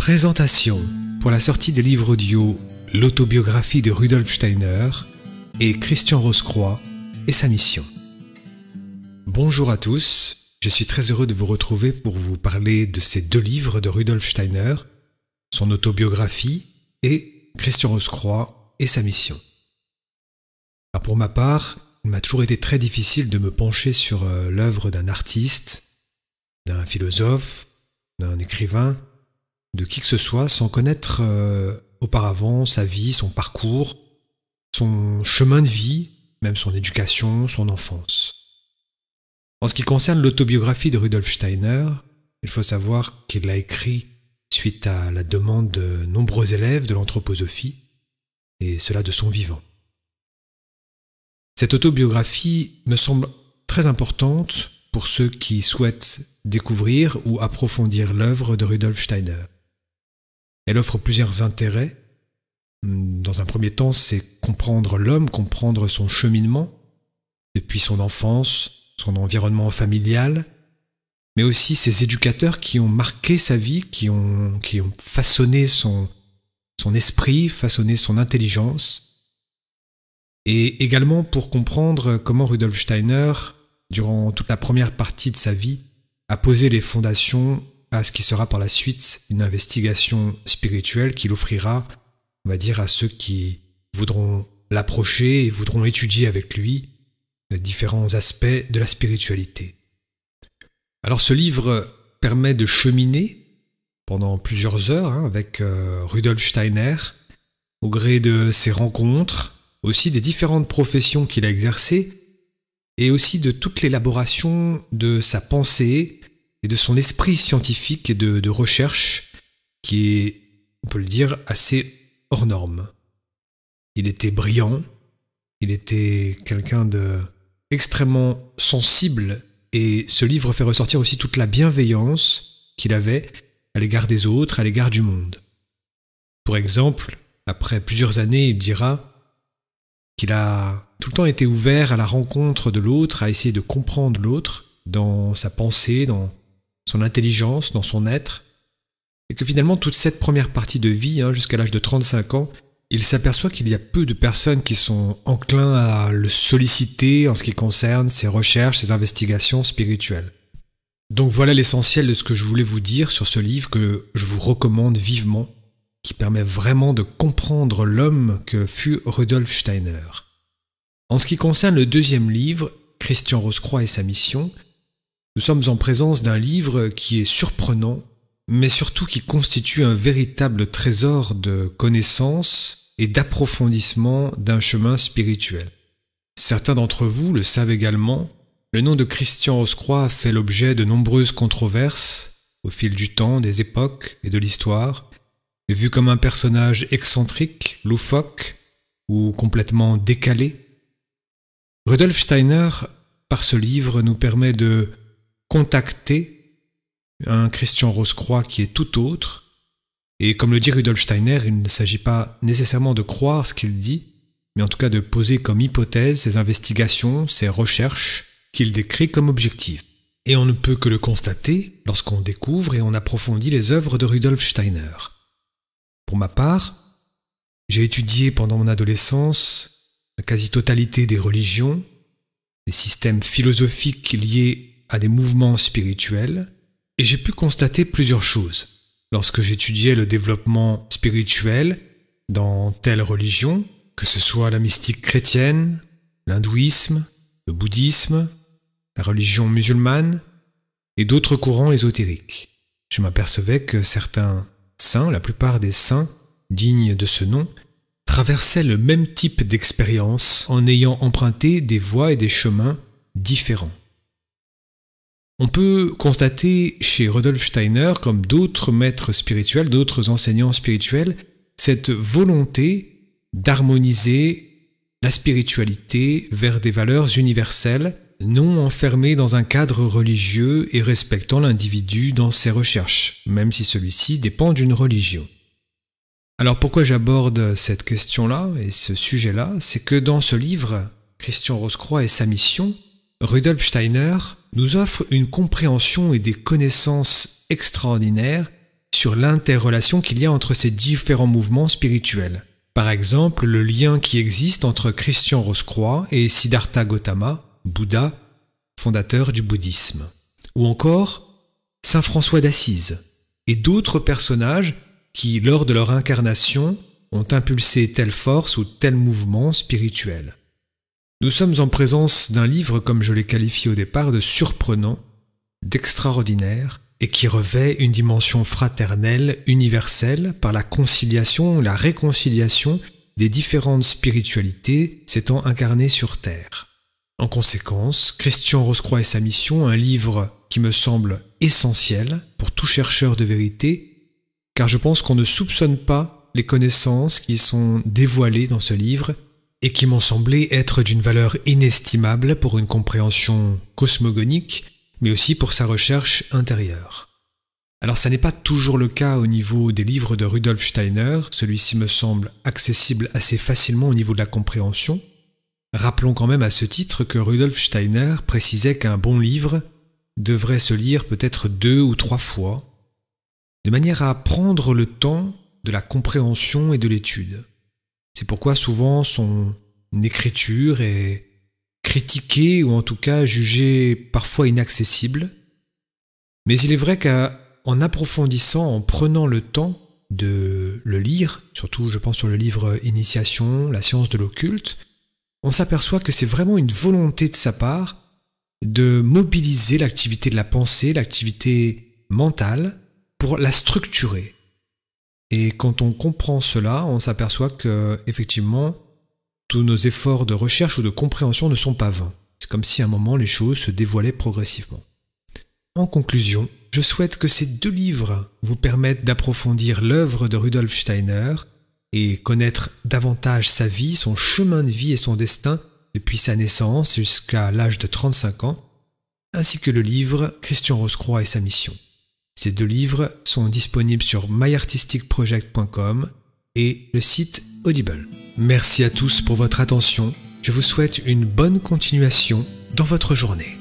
Présentation pour la sortie des livres audio L'autobiographie de Rudolf Steiner et Christian Roscroix et sa mission. Bonjour à tous, je suis très heureux de vous retrouver pour vous parler de ces deux livres de Rudolf Steiner, son autobiographie et Christian Roscroix et sa mission. Alors pour ma part, il m'a toujours été très difficile de me pencher sur l'œuvre d'un artiste, d'un philosophe, d'un écrivain, de qui que ce soit sans connaître auparavant sa vie, son parcours, son chemin de vie, même son éducation, son enfance. En ce qui concerne l'autobiographie de Rudolf Steiner, il faut savoir qu'il l'a écrit suite à la demande de nombreux élèves de l'anthroposophie, et cela de son vivant. Cette autobiographie me semble très importante pour ceux qui souhaitent découvrir ou approfondir l'œuvre de Rudolf Steiner. Elle offre plusieurs intérêts. Dans un premier temps, c'est comprendre l'homme, comprendre son cheminement, depuis son enfance, son environnement familial, mais aussi ses éducateurs qui ont marqué sa vie, qui ont façonné son esprit, façonné son intelligence, et également pour comprendre comment Rudolf Steiner, durant toute la première partie de sa vie, a posé les fondations à ce qui sera par la suite une investigation spirituelle qu'il offrira, on va dire, à ceux qui voudront l'approcher et voudront étudier avec lui différents aspects de la spiritualité. Alors ce livre permet de cheminer pendant plusieurs heures avec Rudolf Steiner, au gré de ses rencontres, aussi des différentes professions qu'il a exercées, et aussi de toute l'élaboration de sa pensée et de son esprit scientifique et de recherche, qui est, on peut le dire, assez hors norme. Il était brillant, il était quelqu'un d'extrêmement sensible, et ce livre fait ressortir aussi toute la bienveillance qu'il avait à l'égard des autres, à l'égard du monde. Pour exemple, après plusieurs années, il dira qu'il a tout le temps été ouvert à la rencontre de l'autre, à essayer de comprendre l'autre dans sa pensée, dans son intelligence, dans son être, et que finalement toute cette première partie de vie, jusqu'à l'âge de 35 ans, il s'aperçoit qu'il y a peu de personnes qui sont enclins à le solliciter en ce qui concerne ses recherches, ses investigations spirituelles. Donc voilà l'essentiel de ce que je voulais vous dire sur ce livre que je vous recommande vivement, qui permet vraiment de comprendre l'homme que fut Rudolf Steiner. En ce qui concerne le deuxième livre, Christian Roscroix et sa mission, nous sommes en présence d'un livre qui est surprenant, mais surtout qui constitue un véritable trésor de connaissances et d'approfondissement d'un chemin spirituel. Certains d'entre vous le savent également, le nom de Christian Roscroix a fait l'objet de nombreuses controverses au fil du temps, des époques et de l'histoire, et vu comme un personnage excentrique, loufoque ou complètement décalé. Rudolf Steiner, par ce livre, nous permet de contacter un Christian Roscroix qui est tout autre, et comme le dit Rudolf Steiner, il ne s'agit pas nécessairement de croire ce qu'il dit, mais en tout cas de poser comme hypothèse ses investigations, ses recherches, qu'il décrit comme objectives. Et on ne peut que le constater lorsqu'on découvre et on approfondit les œuvres de Rudolf Steiner. Pour ma part, j'ai étudié pendant mon adolescence la quasi-totalité des religions, des systèmes philosophiques liés à des mouvements spirituels, et j'ai pu constater plusieurs choses lorsque j'étudiais le développement spirituel dans telle religion, que ce soit la mystique chrétienne, l'hindouisme, le bouddhisme, la religion musulmane et d'autres courants ésotériques. Je m'apercevais que certains saints, la plupart des saints dignes de ce nom, traversaient le même type d'expérience en ayant emprunté des voies et des chemins différents. On peut constater chez Rudolf Steiner, comme d'autres maîtres spirituels, d'autres enseignants spirituels, cette volonté d'harmoniser la spiritualité vers des valeurs universelles, non enfermées dans un cadre religieux et respectant l'individu dans ses recherches, même si celui-ci dépend d'une religion. Alors pourquoi j'aborde cette question-là et ce sujet-là, c'est que dans ce livre, Christian Roscroix et sa mission, Rudolf Steiner nous offre une compréhension et des connaissances extraordinaires sur l'interrelation qu'il y a entre ces différents mouvements spirituels. Par exemple, le lien qui existe entre Christian Rosecroix et Siddhartha Gautama, Bouddha, fondateur du bouddhisme. Ou encore Saint François d'Assise et d'autres personnages qui, lors de leur incarnation, ont impulsé telle force ou tel mouvement spirituel. Nous sommes en présence d'un livre, comme je l'ai qualifié au départ, de surprenant, d'extraordinaire, et qui revêt une dimension fraternelle, universelle, par la conciliation, la réconciliation des différentes spiritualités s'étant incarnées sur Terre. En conséquence, Christian Rosecroix et sa mission, un livre qui me semble essentiel pour tout chercheur de vérité, car je pense qu'on ne soupçonne pas les connaissances qui sont dévoilées dans ce livre et qui m'ont semblé être d'une valeur inestimable pour une compréhension cosmogonique, mais aussi pour sa recherche intérieure. Alors ça n'est pas toujours le cas au niveau des livres de Rudolf Steiner, celui-ci me semble accessible assez facilement au niveau de la compréhension. Rappelons quand même à ce titre que Rudolf Steiner précisait qu'un bon livre devrait se lire peut-être 2 ou 3 fois, de manière à prendre le temps de la compréhension et de l'étude. C'est pourquoi souvent son écriture est critiquée ou en tout cas jugée parfois inaccessible. Mais il est vrai qu'en approfondissant, en prenant le temps de le lire, surtout je pense sur le livre Initiation, la science de l'occulte, on s'aperçoit que c'est vraiment une volonté de sa part de mobiliser l'activité de la pensée, l'activité mentale, pour la structurer. Et quand on comprend cela, on s'aperçoit que, effectivement, tous nos efforts de recherche ou de compréhension ne sont pas vains. C'est comme si à un moment les choses se dévoilaient progressivement. En conclusion, je souhaite que ces 2 livres vous permettent d'approfondir l'œuvre de Rudolf Steiner et connaître davantage sa vie, son chemin de vie et son destin depuis sa naissance jusqu'à l'âge de 35 ans, ainsi que le livre Christian Rosecroix et sa mission. Ces 2 livres sont disponibles sur myartisticproject.com et le site Audible. Merci à tous pour votre attention. Je vous souhaite une bonne continuation dans votre journée.